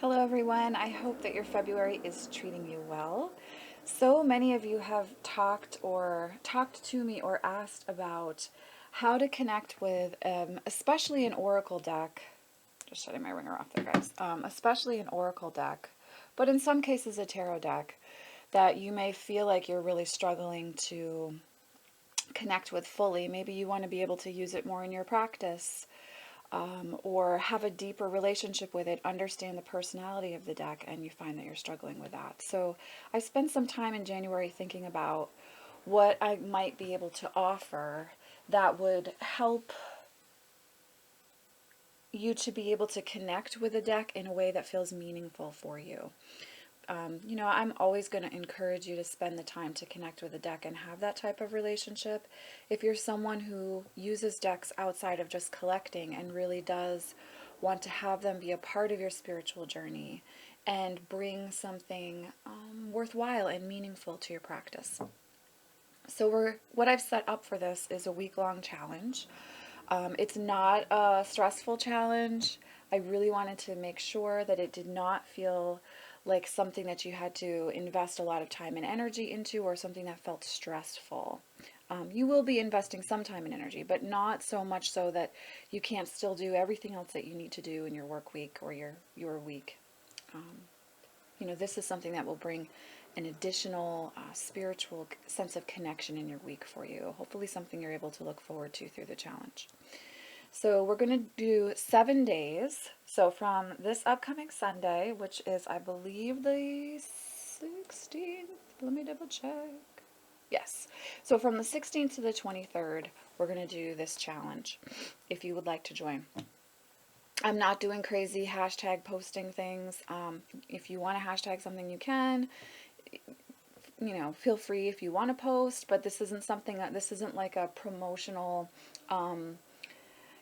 Hello everyone, I hope that your February is treating you well. So many of you have talked to me or asked about how to connect with, especially an oracle deck. Just shutting my ringer off there, guys. Especially an oracle deck, but in some cases a tarot deck that you may feel like you're really struggling to connect with fully. Maybe you want to be able to use it more in your practice, or have a deeper relationship with it, understand the personality of the deck, and you find that you're struggling with that. So I spent some time in January thinking about what I might be able to offer that would help you to be able to connect with the deck in a way that feels meaningful for you. I'm always going to encourage you to spend the time to connect with a deck and have that type of relationship. If you're someone who uses decks outside of just collecting and really does want to have them be a part of your spiritual journey and bring something worthwhile and meaningful to your practice. So what I've set up for this is a week-long challenge. It's not a stressful challenge. I really wanted to make sure that it did not feel like something that you had to invest a lot of time and energy into, or something that felt stressful. You will be investing some time and energy, but not so much so that you can't still do everything else that you need to do in your work week or your week. Um, this is something that will bring an additional spiritual sense of connection in your week for you. Hopefully something you're able to look forward to through the challenge. So we're going to do 7 days. So from this upcoming Sunday, which is, I believe, the 16th. Let me double check. Yes. So from the 16th to the 23rd, we're going to do this challenge if you would like to join. I'm not doing crazy hashtag posting things. If you want to hashtag something, you can. Feel free if you want to post, but this isn't like a promotional,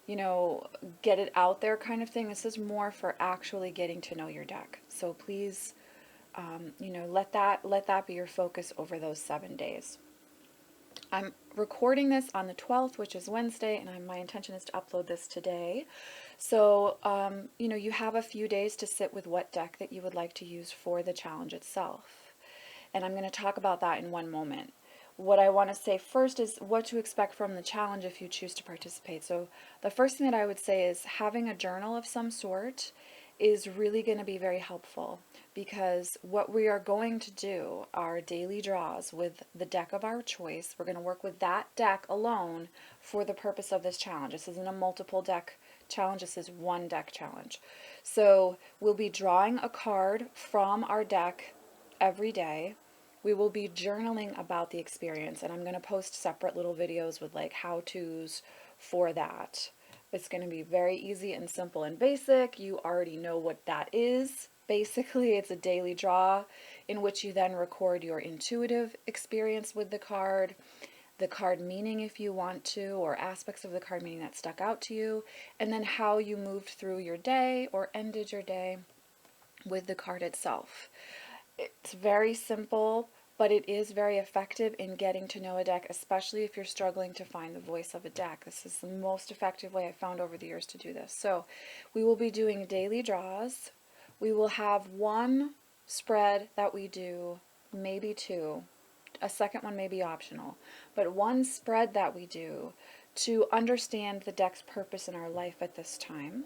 you know, get it out there kind of thing. This is more for actually getting to know your deck. So please, let that be your focus over those 7 days. I'm recording this on the 12th, which is Wednesday, and my intention is to upload this today. So, you have a few days to sit with what deck that you would like to use for the challenge itself. And I'm going to talk about that in one moment. What I want to say first is what to expect from the challenge if you choose to participate. So the first thing that I would say is having a journal of some sort is really going to be very helpful, because what we are going to do are daily draws with the deck of our choice. We're going to work with that deck alone for the purpose of this challenge. This isn't a multiple deck challenge, this is one deck challenge. So we'll be drawing a card from our deck every day. We will be journaling about the experience, and I'm going to post separate little videos with like how-tos for that. It's going to be very easy and simple and basic. You already know what that is. Basically, it's a daily draw in which you then record your intuitive experience with the card meaning if you want to, or aspects of the card meaning that stuck out to you, and then how you moved through your day or ended your day with the card itself. It's very simple, but it is very effective in getting to know a deck, especially if you're struggling to find the voice of a deck. This is the most effective way I've found over the years to do this. So we will be doing daily draws. We will have one spread that we do, maybe two. A second one may be optional, but one spread that we do to understand the deck's purpose in our life at this time.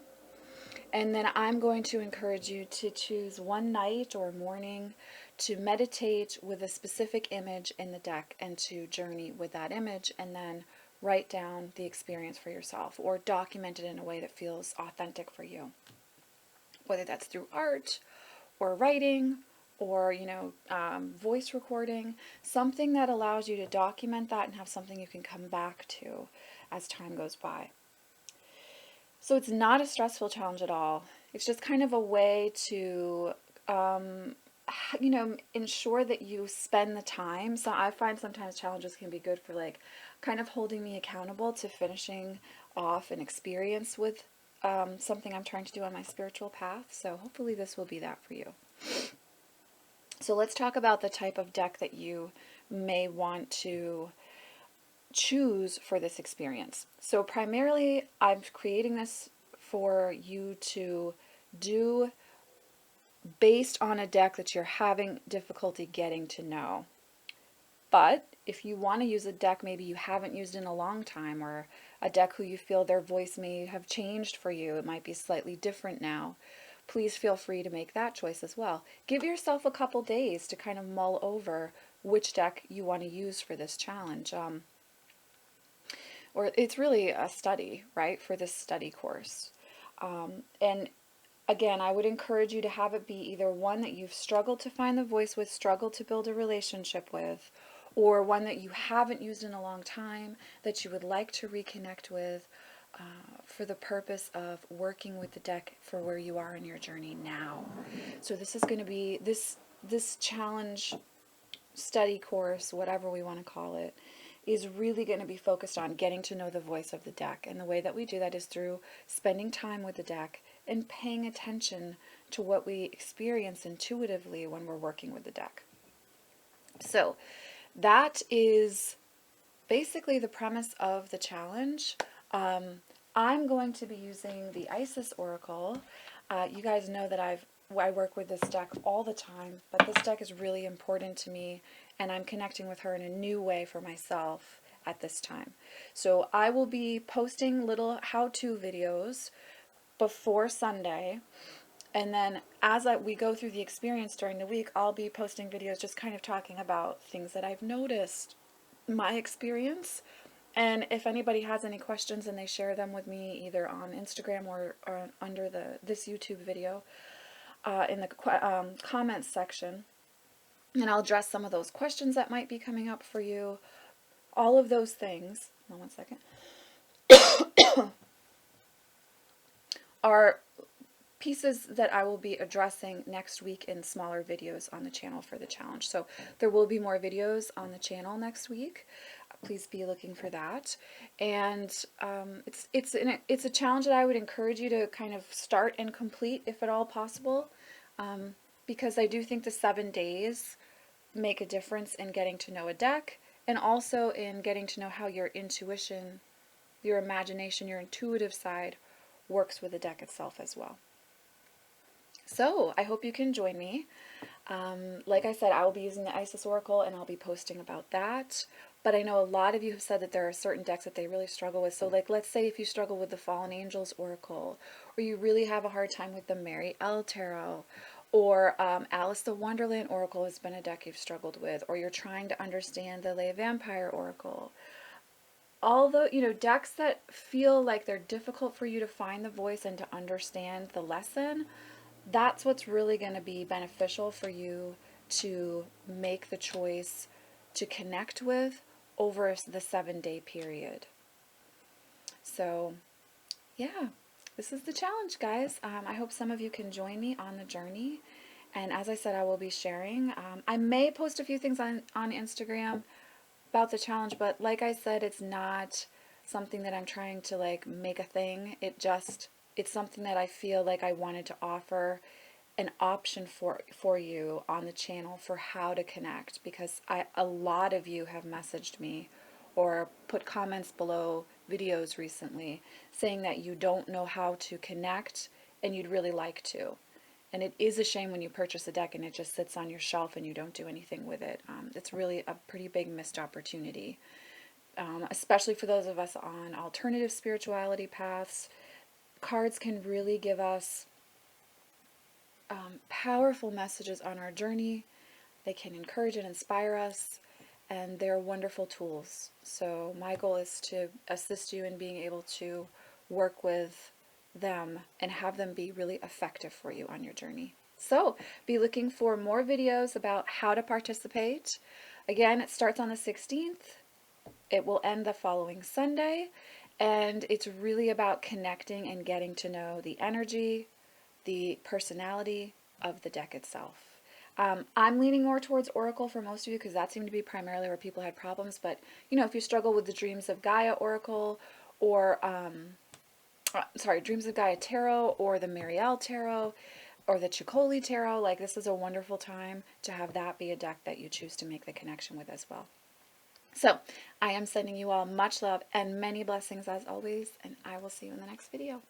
And then I'm going to encourage you to choose one night or morning to meditate with a specific image in the deck and to journey with that image, and then write down the experience for yourself or document it in a way that feels authentic for you. Whether that's through art or writing or, voice recording, something that allows you to document that and have something you can come back to as time goes by. So it's not a stressful challenge at all. It's just kind of a way to, ensure that you spend the time. So I find sometimes challenges can be good for like kind of holding me accountable to finishing off an experience with something I'm trying to do on my spiritual path. So hopefully this will be that for you. So let's talk about the type of deck that you may want to choose for this experience. So primarily I'm creating this for you to do based on a deck that you're having difficulty getting to know. But if you want to use a deck maybe you haven't used in a long time, or a deck who you feel their voice may have changed for you, it might be slightly different now, please feel free to make that choice as well. Give yourself a couple days to kind of mull over which deck you want to use for this challenge. Or it's really a study, right, for this study course. And again, I would encourage you to have it be either one that you've struggled to find the voice with, struggled to build a relationship with, or one that you haven't used in a long time that you would like to reconnect with, for the purpose of working with the deck for where you are in your journey now. So this is going to be this challenge study course, whatever we want to call it, is really going to be focused on getting to know the voice of the deck. And the way that we do that is through spending time with the deck and paying attention to what we experience intuitively when we're working with the deck. So that is basically the premise of the challenge. I'm going to be using the Isis Oracle. You guys know that I work with this deck all the time, but this deck is really important to me, and I'm connecting with her in a new way for myself at this time. So I will be posting little how-to videos before Sunday, and then as we go through the experience during the week, I'll be posting videos just kind of talking about things that I've noticed, my experience. And if anybody has any questions and they share them with me either on Instagram or under this YouTube video, in the comments section, and I'll address some of those questions that might be coming up for you. All of those things, hold on one second, are pieces that I will be addressing next week in smaller videos on the channel for the challenge. So there will be more videos on the channel next week. Please be looking for that. And it's a challenge that I would encourage you to kind of start and complete if at all possible, because I do think the 7 days make a difference in getting to know a deck, and also in getting to know how your intuition, your imagination, your intuitive side works with the deck itself as well. So I hope you can join me. Like I said, I will be using the Isis Oracle, and I'll be posting about that. But I know a lot of you have said that there are certain decks that they really struggle with. So like, let's say if you struggle with the Fallen Angels Oracle, or you really have a hard time with the Mary L Tarot, or Alice the Wonderland Oracle has been a deck you've struggled with, or you're trying to understand the Lay Vampire Oracle. Although, decks that feel like they're difficult for you to find the voice and to understand the lesson, that's what's really going to be beneficial for you to make the choice to connect with over the 7-day period. So, yeah, this is the challenge, guys. I hope some of you can join me on the journey. And as I said, I will be sharing. I may post a few things on Instagram about the challenge, but like I said, it's not something that I'm trying to like make a thing. It's something that I feel like I wanted to offer an option for you on the channel for how to connect, because a lot of you have messaged me or put comments below videos recently saying that you don't know how to connect and you'd really like to. And it is a shame when you purchase a deck and it just sits on your shelf and you don't do anything with it. It's really a pretty big missed opportunity, especially for those of us on alternative spirituality paths. Cards can really give us powerful messages on our journey. They can encourage and inspire us, and they're wonderful tools. So my goal is to assist you in being able to work with them and have them be really effective for you on your journey. So be looking for more videos about how to participate. Again, it starts on the 16th. It will end the following Sunday, and it's really about connecting and getting to know the energy, the personality of the deck itself. I'm leaning more towards Oracle for most of you because that seemed to be primarily where people had problems. But, if you struggle with the Dreams of Gaia Oracle, or, Dreams of Gaia Tarot, or the Marielle Tarot, or the Chicoli Tarot, like, this is a wonderful time to have that be a deck that you choose to make the connection with as well. So, I am sending you all much love and many blessings as always, and I will see you in the next video.